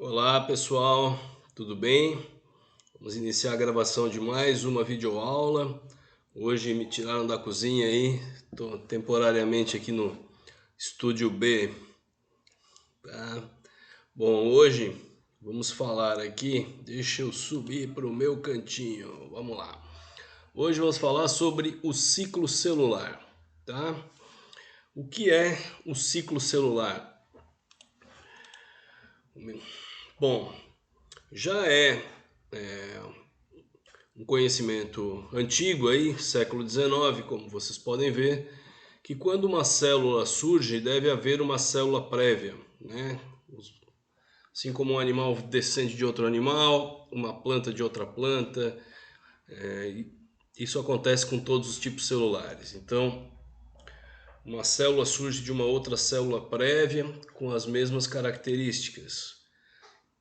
Olá pessoal, tudo bem? Vamos iniciar a gravação de mais uma videoaula. Hoje me tiraram da cozinha aí, estou temporariamente aqui no Estúdio B. Tá? Bom, hoje vamos falar aqui, deixa eu subir para o meu cantinho, vamos lá. Hoje vamos falar sobre o ciclo celular, tá? O que é o ciclo celular? Bom, já é um conhecimento antigo aí, século XIX, como vocês podem ver, que quando uma célula surge, deve haver uma célula prévia, né? Assim como um animal descende de outro animal, uma planta de outra planta, isso acontece com todos os tipos celulares. Então, uma célula surge de uma outra célula prévia com as mesmas características.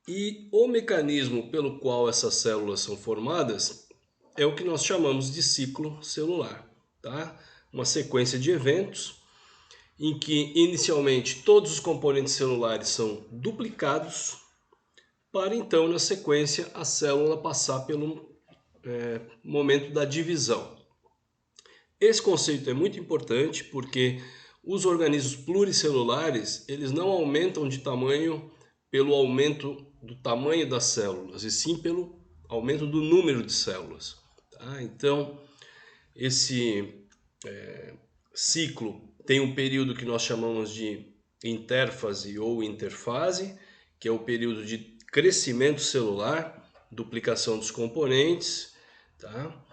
E o mecanismo pelo qual essas células são formadas é o que nós chamamos de ciclo celular, tá? Uma sequência de eventos em que inicialmente todos os componentes celulares são duplicados, para então na sequência a célula passar pelo momento da divisão. Esse conceito é muito importante porque os organismos pluricelulares eles não aumentam de tamanho pelo aumento do tamanho das células, e sim pelo aumento do número de células. Tá? Então, esse ciclo tem um período que nós chamamos de intérfase ou interfase, que é o período de crescimento celular, duplicação dos componentes, tá?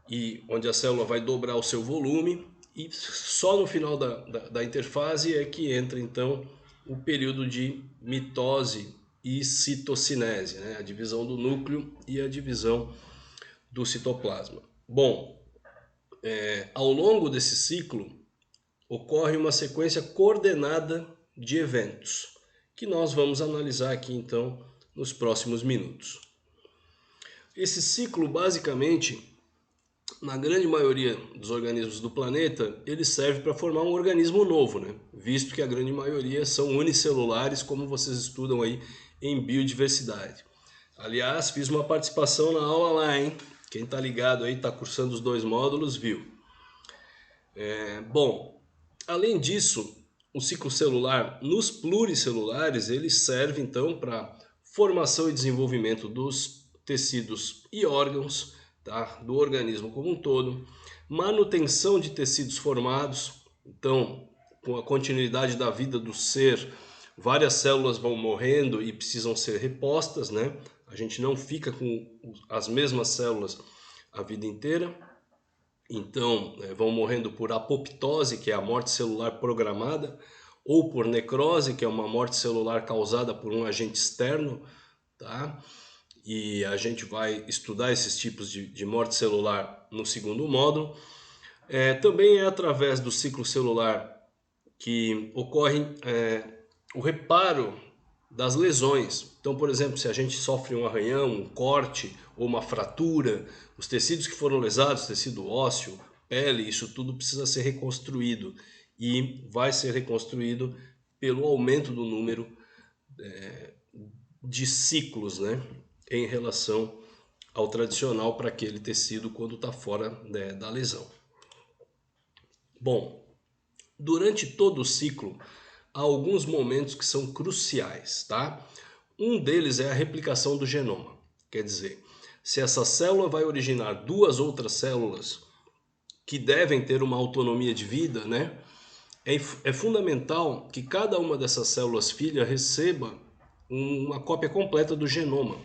E onde a célula vai dobrar o seu volume, e só no final da interfase é que entra então o período de mitose e citocinese, né? A divisão do núcleo e a divisão do citoplasma. Bom, ao longo desse ciclo ocorre uma sequência coordenada de eventos, que nós vamos analisar aqui então nos próximos minutos. Esse ciclo basicamente, na grande maioria dos organismos do planeta, ele serve para formar um organismo novo, né? Visto que a grande maioria são unicelulares, como vocês estudam aí em biodiversidade. Aliás, fiz uma participação na aula lá, hein? Quem está ligado aí, está cursando os 2 módulos, viu? Bom, além disso, o ciclo celular nos pluricelulares, ele serve então para formação e desenvolvimento dos tecidos e órgãos, tá? Do organismo como um todo, manutenção de tecidos formados, então com a continuidade da vida do ser, várias células vão morrendo e precisam ser repostas, né? A gente não fica com as mesmas células a vida inteira. Então, vão morrendo por apoptose, que é a morte celular programada, ou por necrose, que é uma morte celular causada por um agente externo, tá? E a gente vai estudar esses tipos de morte celular no segundo módulo. Também é através do ciclo celular que ocorre o reparo das lesões. Então, por exemplo, se a gente sofre um arranhão, um corte ou uma fratura, os tecidos que foram lesados, tecido ósseo, pele, isso tudo precisa ser reconstruído e vai ser reconstruído pelo aumento do número de ciclos, né, em relação ao tradicional para aquele tecido quando está fora, né, da lesão. Bom, durante todo o ciclo há alguns momentos que são cruciais, tá? Um deles é a replicação do genoma. Quer dizer, se essa célula vai originar duas outras células que devem ter uma autonomia de vida, né? É fundamental que cada uma dessas células filha receba uma cópia completa do genoma.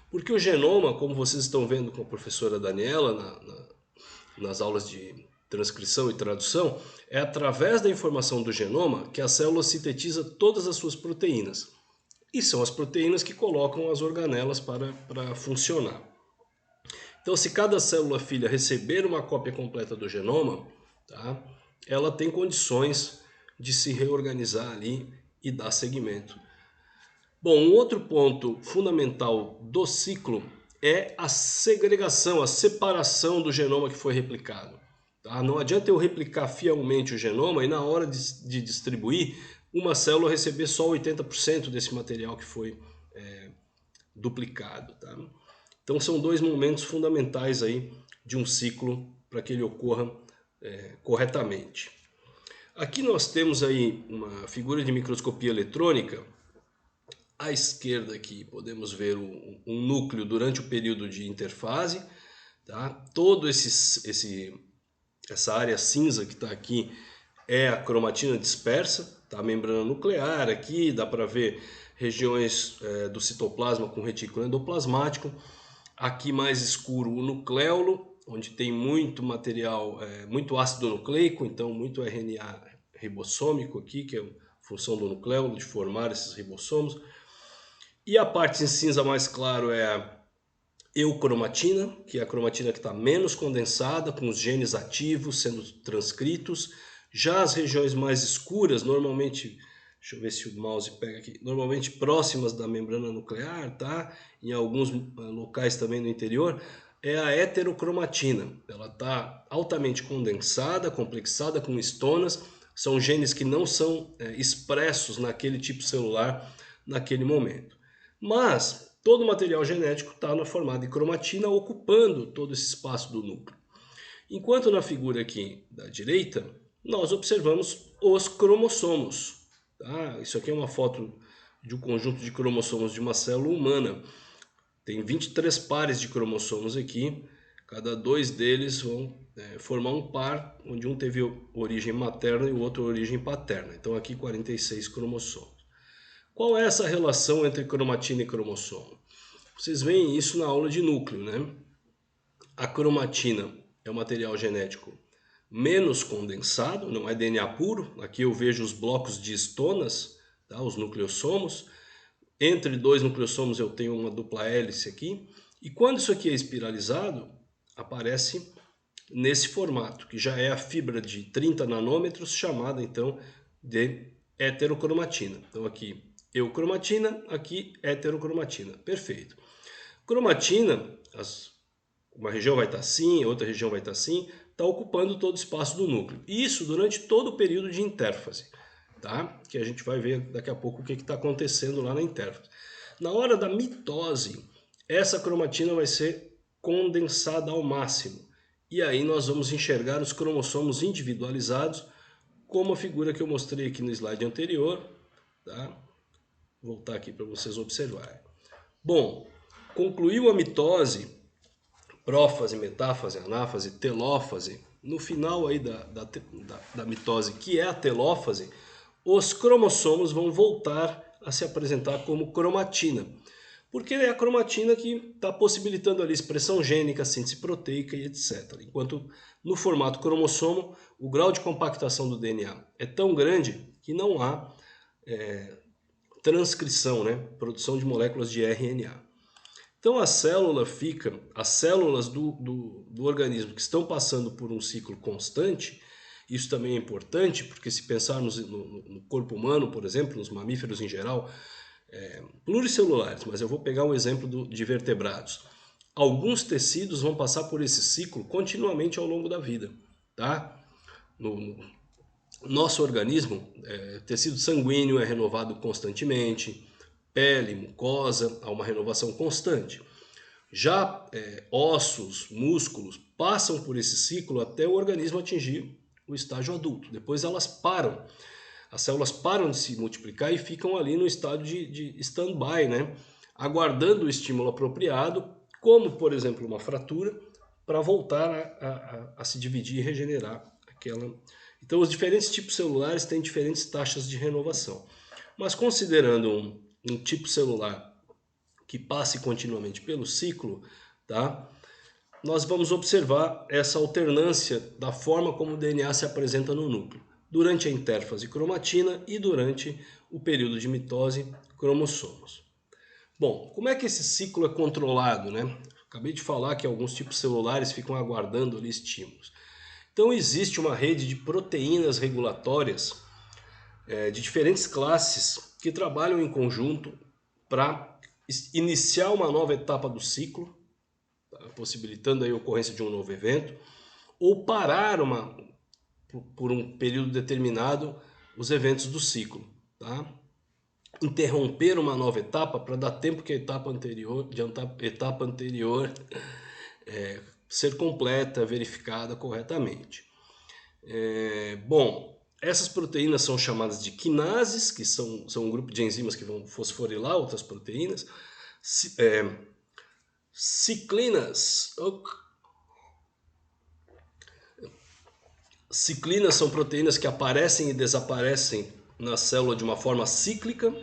Porque o genoma, como vocês estão vendo com a professora Daniela nas aulas de transcrição e tradução, é através da informação do genoma que a célula sintetiza todas as suas proteínas. E são as proteínas que colocam as organelas para funcionar. Então, se cada célula filha receber uma cópia completa do genoma, tá, ela tem condições de se reorganizar ali e dar seguimento. Bom, um outro ponto fundamental do ciclo é a segregação, a separação do genoma que foi replicado. Tá? Não adianta eu replicar fielmente o genoma e na hora de distribuir, uma célula receber só 80% desse material que foi duplicado, tá? Então são dois momentos fundamentais aí de um ciclo para que ele ocorra corretamente. Aqui nós temos aí uma figura de microscopia eletrônica. À esquerda aqui podemos ver um núcleo durante o período de interfase, tá? Todo essa área cinza que está aqui é a cromatina dispersa, tá? A membrana nuclear aqui, dá para ver regiões do citoplasma com retículo endoplasmático. Aqui mais escuro o nucleolo, onde tem muito material, muito ácido nucleico, então muito RNA ribossômico aqui, que é a função do nucleolo de formar esses ribossomos. E a parte em cinza mais claro é a eucromatina, que é a cromatina que está menos condensada, com os genes ativos sendo transcritos. Já as regiões mais escuras, normalmente, deixa eu ver se o mouse pega aqui, normalmente próximas da membrana nuclear, tá? Em alguns locais também no interior, é a heterocromatina. Ela está altamente condensada, complexada com histonas, são genes que não são expressos naquele tipo celular naquele momento. Mas todo o material genético está na formato de cromatina, ocupando todo esse espaço do núcleo. Enquanto na figura aqui da direita, nós observamos os cromossomos. Tá? Isso aqui é uma foto de um conjunto de cromossomos de uma célula humana. Tem 23 pares de cromossomos aqui, cada dois deles vão formar um par, onde um teve origem materna e o outro origem paterna. Então aqui 46 cromossomos. Qual é essa relação entre cromatina e cromossomo? Vocês veem isso na aula de núcleo, né? A cromatina é um material genético menos condensado, não é DNA puro. Aqui eu vejo os blocos de histonas, tá? Os nucleossomos. Entre dois nucleossomos eu tenho uma dupla hélice aqui. E quando isso aqui é espiralizado, aparece nesse formato, que já é a fibra de 30 nanômetros, chamada então de heterocromatina. Então aqui eucromatina, aqui heterocromatina. Perfeito. Cromatina, uma região vai estar assim, outra região vai estar assim, está ocupando todo o espaço do núcleo. Isso durante todo o período de intérfase, tá? Que a gente vai ver daqui a pouco o que está acontecendo lá na intérfase. Na hora da mitose, essa cromatina vai ser condensada ao máximo. E aí nós vamos enxergar os cromossomos individualizados, como a figura que eu mostrei aqui no slide anterior, tá? Vou voltar aqui para vocês observarem. Bom, concluiu a mitose, prófase, metáfase, anáfase, telófase. No final aí da mitose, que é a telófase, os cromossomos vão voltar a se apresentar como cromatina. Porque é a cromatina que está possibilitando ali expressão gênica, síntese proteica e etc. Enquanto no formato cromossomo, o grau de compactação do DNA é tão grande que não há transcrição, né? Produção de moléculas de RNA. Então as células do organismo que estão passando por um ciclo constante, isso também é importante, porque se pensarmos no corpo humano, por exemplo, nos mamíferos em geral, pluricelulares, mas eu vou pegar um exemplo de vertebrados. Alguns tecidos vão passar por esse ciclo continuamente ao longo da vida, tá? No nosso organismo, tecido sanguíneo é renovado constantemente, pele, mucosa, há uma renovação constante. Já ossos, músculos passam por esse ciclo até o organismo atingir o estágio adulto. Depois elas param. As células param de se multiplicar e ficam ali no estado de stand-by, né? Aguardando o estímulo apropriado, como por exemplo uma fratura, para voltar a se dividir e regenerar aquela. Então os diferentes tipos celulares têm diferentes taxas de renovação. Mas considerando um tipo celular que passe continuamente pelo ciclo, tá? Nós vamos observar essa alternância da forma como o DNA se apresenta no núcleo, durante a intérfase cromatina e durante o período de mitose cromossomos. Bom, como é que esse ciclo é controlado, né? Acabei de falar que alguns tipos celulares ficam aguardando ali estímulos. Então existe uma rede de proteínas regulatórias de diferentes classes que trabalham em conjunto para iniciar uma nova etapa do ciclo, tá? Possibilitando aí a ocorrência de um novo evento, ou parar por um período determinado os eventos do ciclo. Tá? interromper uma nova etapa para dar tempo que a etapa anterior ser completa, verificada corretamente. Bom, essas proteínas são chamadas de quinases, que são um grupo de enzimas que vão fosforilar outras proteínas. Ciclinas. Ciclinas são proteínas que aparecem e desaparecem na célula de uma forma cíclica.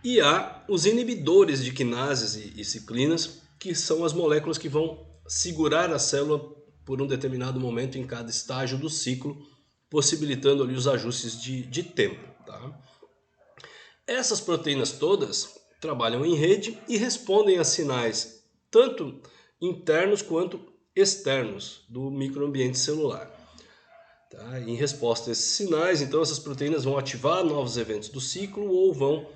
E há os inibidores de quinases e ciclinas, que são as moléculas que vão segurar a célula por um determinado momento em cada estágio do ciclo, possibilitando ali os ajustes de tempo. Tá? Essas proteínas todas trabalham em rede e respondem a sinais tanto internos quanto externos do microambiente celular. Tá? Em resposta a esses sinais, então essas proteínas vão ativar novos eventos do ciclo ou vão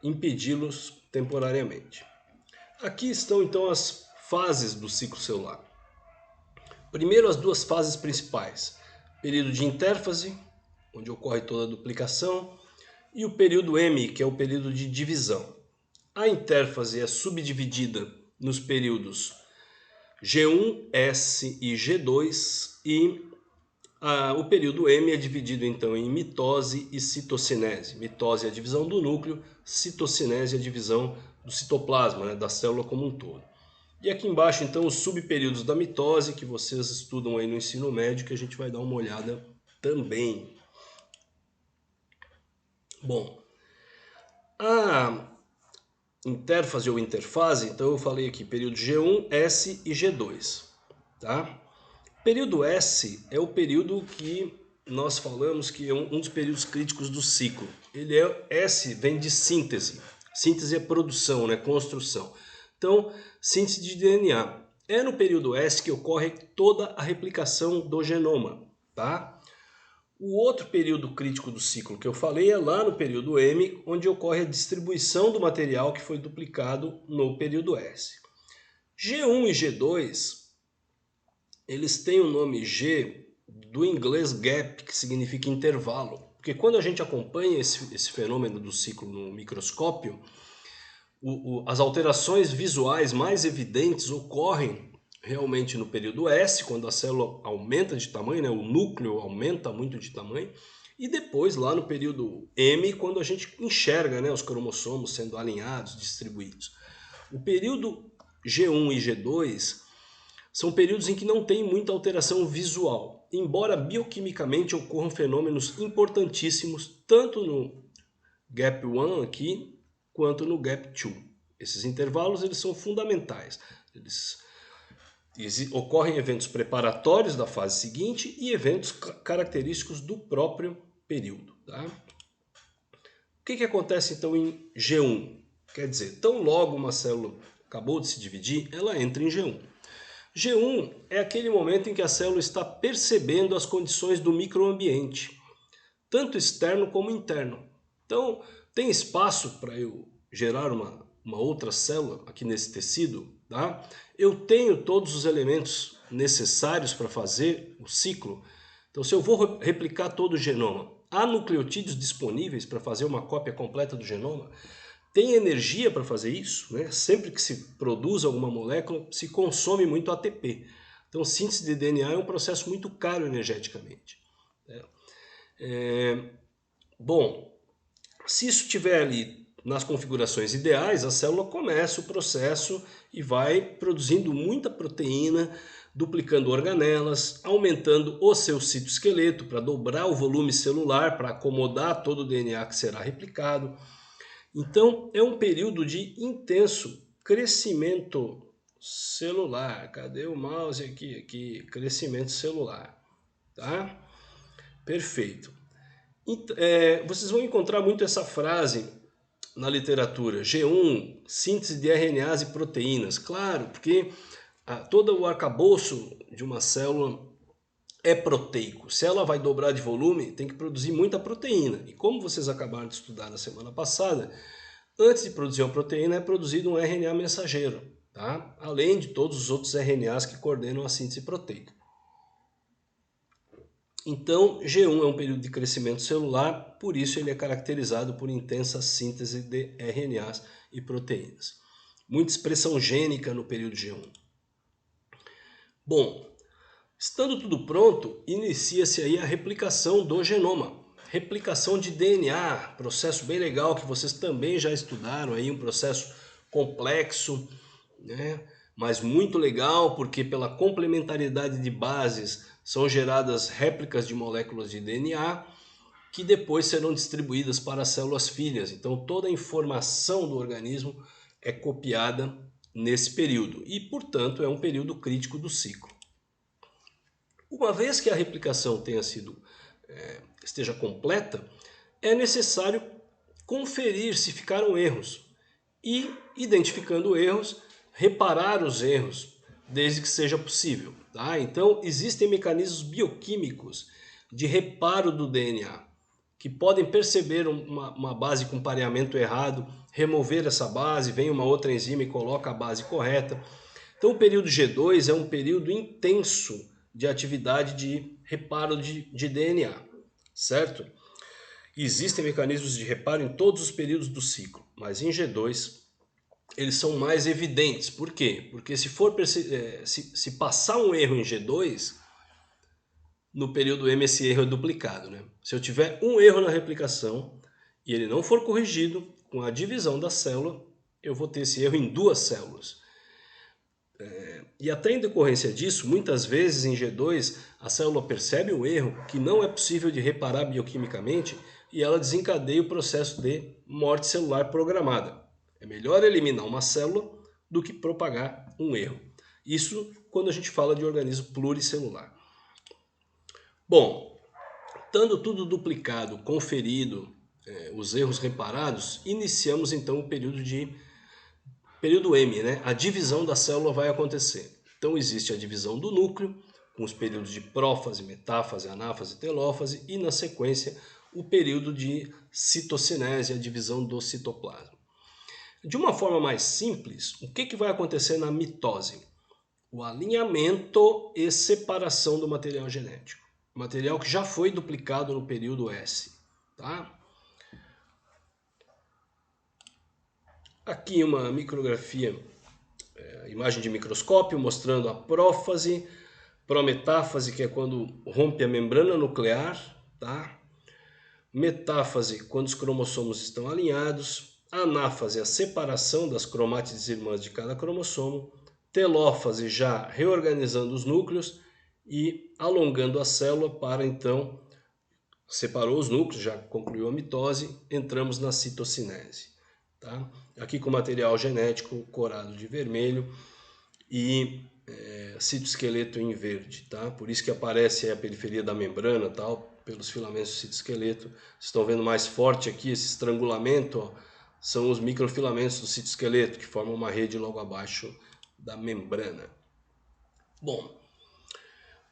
impedi-los temporariamente. Aqui estão então as fases do ciclo celular. Primeiro, as duas fases principais: período de intérfase, onde ocorre toda a duplicação, e o período M, que é o período de divisão. A intérfase é subdividida nos períodos G1, S e G2, e o período M é dividido então em mitose e citocinese. Mitose é a divisão do núcleo, citocinese é a divisão do citoplasma, né, da célula como um todo. E aqui embaixo então os subperíodos da mitose, que vocês estudam aí no ensino médio, que a gente vai dar uma olhada também. Bom, a intérfase ou interfase, então eu falei aqui período G1, S e G2, tá? Período S é o período que nós falamos que é um dos períodos críticos do ciclo. S vem de síntese. Síntese é produção, né? Construção. Então, síntese de DNA. É no período S que ocorre toda a replicação do genoma, tá? O outro período crítico do ciclo que eu falei é lá no período M, onde ocorre a distribuição do material que foi duplicado no período S. G1 e G2, eles têm o nome G do inglês gap, que significa intervalo. Porque quando a gente acompanha esse fenômeno do ciclo no microscópio, as alterações visuais mais evidentes ocorrem realmente no período S, quando a célula aumenta de tamanho, né? O núcleo aumenta muito de tamanho, e depois lá no período M, quando a gente enxerga, né, os cromossomos sendo alinhados, distribuídos. O período G1 e G2 são períodos em que não tem muita alteração visual, embora bioquimicamente ocorram fenômenos importantíssimos tanto no Gap 1 aqui, quanto no Gap 2. Esses intervalos eles são fundamentais. Ocorrem eventos preparatórios da fase seguinte e eventos característicos do próprio período. Tá? O que acontece então em G1? Quer dizer, tão logo uma célula acabou de se dividir, ela entra em G1. G1 é aquele momento em que a célula está percebendo as condições do microambiente, tanto externo como interno. Então, tem espaço para eu gerar uma outra célula aqui nesse tecido, tá? Eu tenho todos os elementos necessários para fazer o ciclo. Então, se eu vou replicar todo o genoma, há nucleotídeos disponíveis para fazer uma cópia completa do genoma? Tem energia para fazer isso, né? Sempre que se produz alguma molécula, se consome muito ATP. Então, síntese de DNA é um processo muito caro energeticamente. Bom, se isso estiver ali nas configurações ideais, a célula começa o processo e vai produzindo muita proteína, duplicando organelas, aumentando o seu citoesqueleto para dobrar o volume celular, para acomodar todo o DNA que será replicado. Então, é um período de intenso crescimento celular. Cadê o mouse aqui? Aqui, crescimento celular. Tá? Perfeito. Vocês vão encontrar muito essa frase na literatura. G1, síntese de RNAs e proteínas. Claro, porque todo o arcabouço de uma célula é proteico. Se ela vai dobrar de volume, tem que produzir muita proteína. E como vocês acabaram de estudar na semana passada, antes de produzir uma proteína é produzido um RNA mensageiro, tá? Além de todos os outros RNAs que coordenam a síntese proteica. Então, G1 é um período de crescimento celular, por isso ele é caracterizado por intensa síntese de RNAs e proteínas. Muita expressão gênica no período G1. Bom, estando tudo pronto, inicia-se aí a replicação do genoma. Replicação de DNA, processo bem legal que vocês também já estudaram aí, um processo complexo, né? Mas muito legal porque pela complementariedade de bases são geradas réplicas de moléculas de DNA que depois serão distribuídas para as células filhas. Então toda a informação do organismo é copiada nesse período e, portanto, é um período crítico do ciclo. Uma vez que a replicação esteja completa, é necessário conferir se ficaram erros e, identificando erros, reparar os erros, desde que seja possível. Tá? Então, existem mecanismos bioquímicos de reparo do DNA, que podem perceber uma base com pareamento errado, remover essa base, vem uma outra enzima e coloca a base correta. Então, o período G2 é um período intenso de atividade de reparo de DNA, certo? Existem mecanismos de reparo em todos os períodos do ciclo, mas em G2 eles são mais evidentes. Por quê? Porque se passar um erro em G2, no período M esse erro é duplicado, né? Se eu tiver um erro na replicação e ele não for corrigido, com a divisão da célula, eu vou ter esse erro em duas células. E até em decorrência disso, muitas vezes em G2, a célula percebe o erro que não é possível de reparar bioquimicamente e ela desencadeia o processo de morte celular programada. É melhor eliminar uma célula do que propagar um erro. Isso quando a gente fala de organismo pluricelular. Bom, estando tudo duplicado, conferido, os erros reparados, iniciamos então o período M, né? A divisão da célula vai acontecer. Então existe a divisão do núcleo, com os períodos de prófase, metáfase, anáfase e telófase, e na sequência o período de citocinese, a divisão do citoplasma. De uma forma mais simples, o que vai acontecer na mitose? O alinhamento e separação do material genético. Material que já foi duplicado no período S. Tá? Aqui uma micrografia, imagem de microscópio mostrando a prófase, prometáfase, que é quando rompe a membrana nuclear, tá? Metáfase, quando os cromossomos estão alinhados. Anáfase, a separação das cromátides irmãs de cada cromossomo. Telófase, já reorganizando os núcleos e alongando a célula para então, separou os núcleos, já concluiu a mitose, entramos na citocinese. Tá? Aqui com material genético corado de vermelho e citoesqueleto em verde. Tá? Por isso que aparece a periferia da membrana, tal, pelos filamentos do citoesqueleto. Vocês estão vendo mais forte aqui esse estrangulamento, ó, são os microfilamentos do citoesqueleto que formam uma rede logo abaixo da membrana. Bom,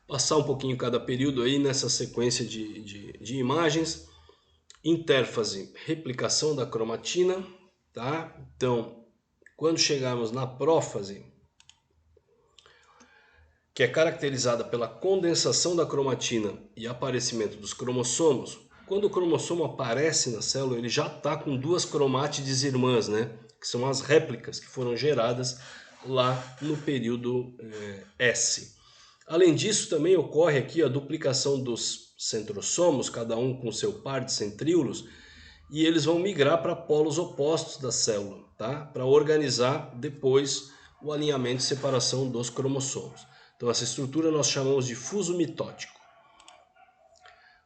passar um pouquinho cada período aí nessa sequência de imagens. Intérfase, replicação da cromatina, tá? Então, quando chegarmos na prófase, que é caracterizada pela condensação da cromatina e aparecimento dos cromossomos, quando o cromossomo aparece na célula, ele já está com duas cromátides irmãs, né? Que são as réplicas que foram geradas lá no período S. Além disso, também ocorre aqui a duplicação dos centrossomos, cada um com seu par de centríolos, e eles vão migrar para polos opostos da célula, tá? Para organizar depois o alinhamento e separação dos cromossomos. Então essa estrutura nós chamamos de fuso mitótico.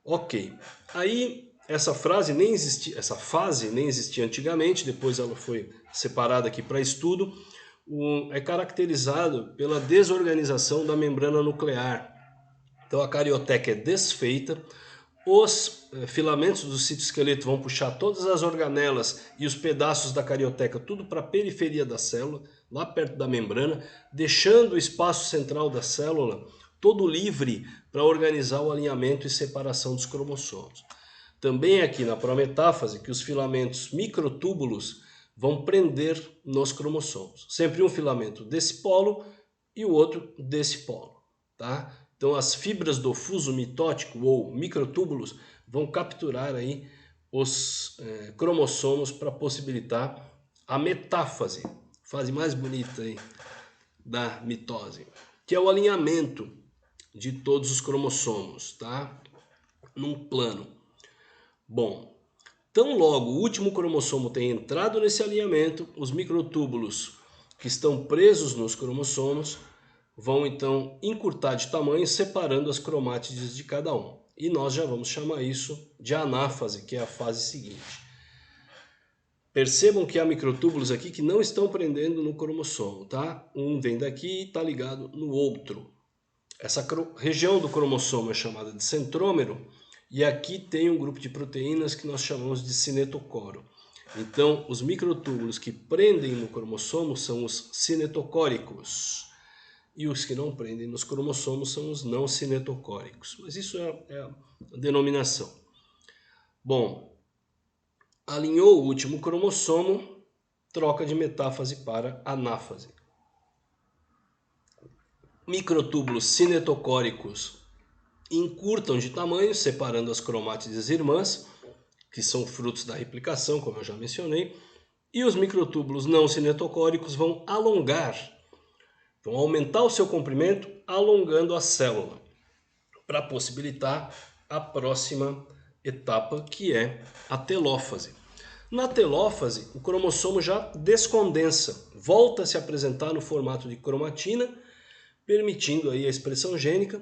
Ok, aí essa fase nem existia antigamente, depois ela foi separada aqui para estudo. É caracterizado pela desorganização da membrana nuclear. Então a carioteca é desfeita, os filamentos do citoesqueleto vão puxar todas as organelas e os pedaços da carioteca tudo para a periferia da célula, lá perto da membrana, deixando o espaço central da célula todo livre para organizar o alinhamento e separação dos cromossomos. Também aqui na prometáfase que os filamentos microtúbulos vão prender nos cromossomos. Sempre um filamento desse polo e o outro desse polo. Tá? Então as fibras do fuso mitótico ou microtúbulos vão capturar aí os cromossomos para possibilitar a metáfase, fase mais bonita aí da mitose, que é o alinhamento de todos os cromossomos, tá? Num plano. Bom, tão logo o último cromossomo tem entrado nesse alinhamento, os microtúbulos que estão presos nos cromossomos vão então encurtar de tamanho, separando as cromátides de cada um. E nós já vamos chamar isso de anáfase, que é a fase seguinte. Percebam que há microtúbulos aqui que não estão prendendo no cromossomo, tá? Um vem daqui e está ligado no outro. Essa região do cromossomo é chamada de centrômero, e aqui tem um grupo de proteínas que nós chamamos de cinetocoro. Então, os microtúbulos que prendem no cromossomo são os cinetocóricos. E os que não prendem nos cromossomos são os não cinetocóricos. Mas isso é a denominação. Bom, alinhou o último cromossomo, troca de metáfase para anáfase. Microtúbulos cinetocóricos encurtam de tamanho, separando as cromátides irmãs, que são frutos da replicação, como eu já mencionei, e os microtúbulos não cinetocóricos vão alongar, vão aumentar o seu comprimento, alongando a célula, para possibilitar a próxima etapa, que é a telófase. Na telófase, o cromossomo já descondensa, volta a se apresentar no formato de cromatina, permitindo aí a expressão gênica.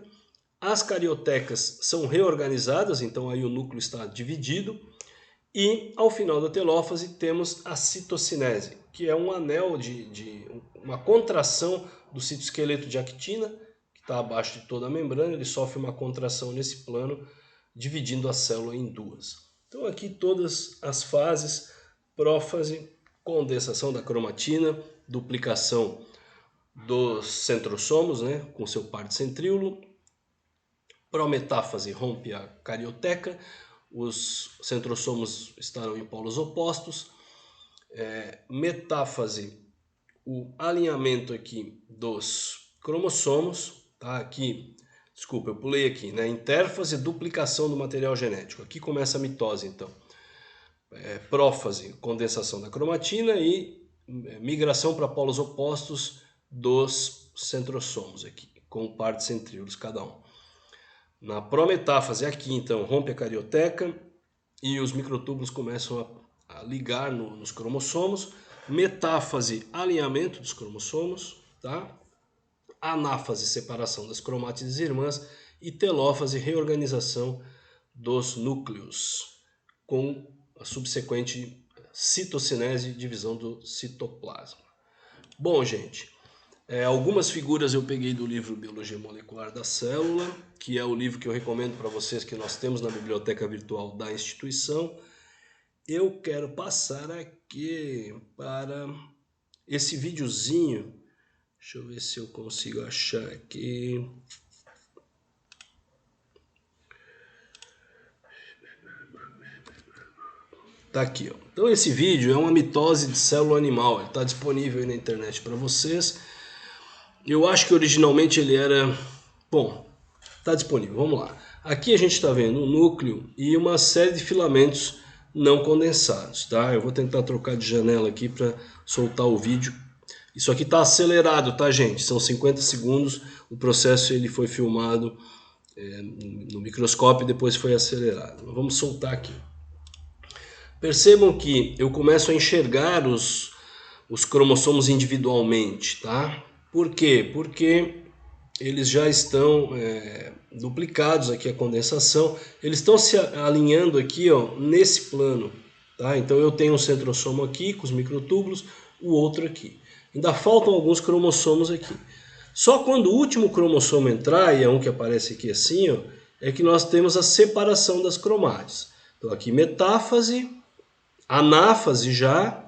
As cariotecas são reorganizadas, então aí o núcleo está dividido. E ao final da telófase temos a citocinese, que é um anel uma contração do citoesqueleto de actina, que está abaixo de toda a membrana. Ele sofre uma contração nesse plano, dividindo a célula em duas. Então aqui todas as fases: prófase, condensação da cromatina, duplicação dos centrossomos, né, com seu par de centríolo. Prometáfase, rompe a carioteca, os centrossomos estarão em polos opostos. Metáfase, o alinhamento aqui dos cromossomos, tá? Aqui, desculpa, eu pulei aqui, né? Intérfase, duplicação do material genético. Aqui começa a mitose, então. Prófase, condensação da cromatina, e migração para polos opostos dos centrossomos aqui, com par de centríolos cada um. Na prometáfase, aqui então, rompe a carioteca e os microtúbulos começam a ligar nos cromossomos. Metáfase, alinhamento dos cromossomos, tá? Anáfase, separação das cromátides irmãs. E telófase, reorganização dos núcleos, com a subsequente citocinese, divisão do citoplasma. Bom, gente, algumas figuras eu peguei do livro Biologia Molecular da Célula, que é o livro que eu recomendo para vocês, que nós temos na biblioteca virtual da instituição. Eu quero passar aqui para esse videozinho. Deixa eu ver se eu consigo achar aqui. Tá aqui, ó. Então esse vídeo é uma mitose de célula animal. Ele está disponível aí na internet para vocês. Eu acho que originalmente ele era... Bom, está disponível, vamos lá. Aqui a gente está vendo o núcleo e uma série de filamentos não condensados, tá? Eu vou tentar trocar de janela aqui para soltar o vídeo. Isso aqui está acelerado, tá, gente? São 50 segundos. O processo ele foi filmado no microscópio e depois foi acelerado. Vamos soltar aqui. Percebam que eu começo a enxergar os cromossomos individualmente, tá? Por quê? Porque eles já estão duplicados aqui, a condensação. Eles estão se alinhando aqui, ó, nesse plano, tá? Então eu tenho um centrossomo aqui com os microtúbulos, o outro aqui. Ainda faltam alguns cromossomos aqui. Só quando o último cromossomo entrar, e é um que aparece aqui assim, ó, é que nós temos a separação das cromátides. Então aqui metáfase, anáfase já,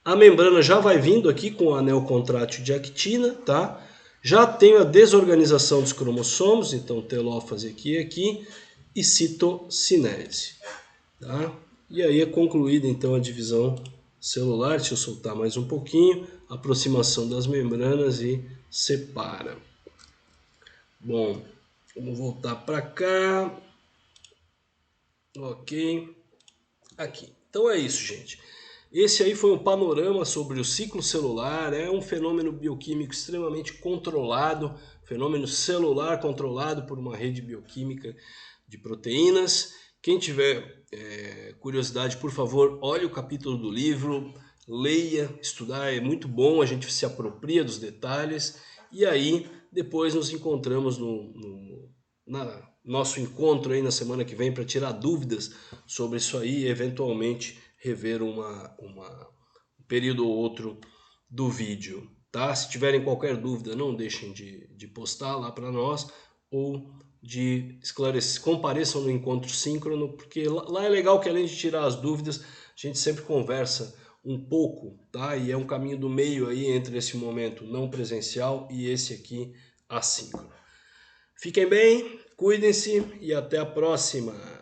a membrana já vai vindo aqui com o anel contrátil de actina, tá? Já tenho a desorganização dos cromossomos, então telófase aqui e aqui, e citocinese, tá? E aí é concluída então a divisão celular. Deixa eu soltar mais um pouquinho, aproximação das membranas e separa. Bom, Vamos voltar para cá. Ok. Aqui. Então é isso, gente. Esse aí foi um panorama sobre o ciclo celular. É um fenômeno bioquímico extremamente controlado, fenômeno celular controlado por uma rede bioquímica de proteínas. Quem tiver curiosidade, por favor, olhe o capítulo do livro, leia, estudar, é muito bom, a gente se apropria dos detalhes e aí depois nos encontramos na nosso encontro aí na semana que vem para tirar dúvidas sobre isso aí e eventualmente rever um período ou outro do vídeo. Tá? Se tiverem qualquer dúvida, não deixem de postar lá para nós ou de esclarecer, compareçam no encontro síncrono, porque lá é legal que além de tirar as dúvidas, a gente sempre conversa um pouco, tá? E é um caminho do meio aí entre esse momento não presencial e esse aqui assíncrono. Fiquem bem, cuidem-se e até a próxima!